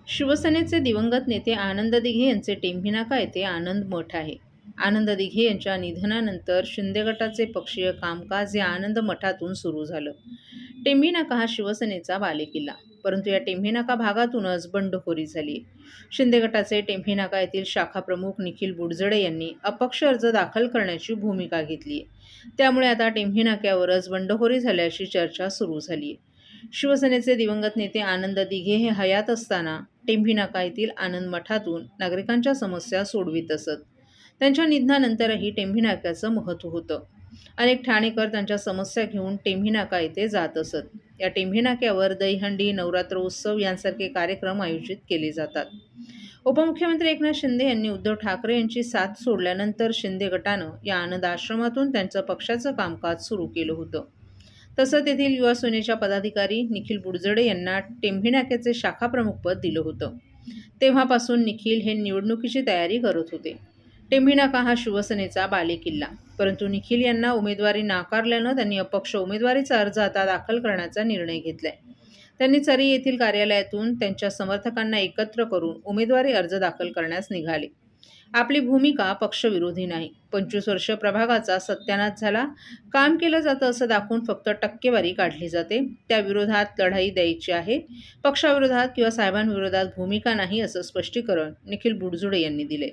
शिवसेनेचे दिवंगत नेते आनंद दिघे यांचे टेंभी नाका येथे आनंद मठ आहे. आनंद दिघे यांच्या निधनानंतर शिंदे गटाचे पक्षीय कामकाज या आनंद मठातून सुरू झालं. टेंभी नाका हा शिवसेनेचा बालेकिल्ला, परंतु या टेंभी नाका भागातूनच बंडखोरी झाली. शिंदे गटाचे टेंभी नाका येथील शाखा प्रमुख निखिल बुडजडे यांनी अपक्ष अर्ज दाखल करण्याची भूमिका घेतली आहे. त्यामुळे आता टेंभी नाक्यावरच बंडखोरी झाल्याची चर्चा सुरू झाली आहे. शिवसेनेचे दिवंगत नेते आनंद दिघे हे हयात असताना टेंभी नाका येथील आनंद मठातून नागरिकांच्या समस्या सोडवित असत. त्यांच्या निधनानंतरही टेंभी नाक्याचं महत्त्व होतं. अनेक ठाणेकर त्यांच्या समस्या घेऊन टेंभी नाका येथे जात असत. या टेंभी नाक्यावर दहीहंडी, नवरात्र उत्सव यांसारखे कार्यक्रम आयोजित केले जातात. उपमुख्यमंत्री एकनाथ शिंदे यांनी उद्धव ठाकरे यांची साथ सोडल्यानंतर शिंदे गटानं या आनंद आश्रमातून त्यांचं पक्षाचं कामकाज सुरू केलं होतं. तसंच तेथील युवा सेनेच्या पदाधिकारी निखिल बुडजडे यांना टेंभी नाक्याचे शाखाप्रमुखपद दिलं होतं. तेव्हापासून निखिल हे निवडणुकीची तयारी करत होते. टेंभी नाका हा शिवसेनेचा बालेकिल्ला, परंतु निखिल यांना उमेदवारी नाकारल्यानं त्यांनी अपक्ष उमेदवारीचा अर्ज आता दाखल करण्याचा निर्णय घेतलाय. त्यांनी चरी येथील कार्यालयातून त्यांच्या समर्थकांना एकत्र करून उमेदवारी अर्ज दाखल करण्यास निघाले. आपली भूमिका पक्षविरोधी नाही, 25 वर्ष प्रभागाचा सत्यानाश झाला, काम केलं जातं असं दाखवून फक्त टक्केवारी काढली जाते. त्या विरोधात लढाई द्यायची आहे. पक्षाविरोधात किंवा साहेबांविरोधात भूमिका नाही, असं स्पष्टीकरण निखिल बुडजडे यांनी दिले.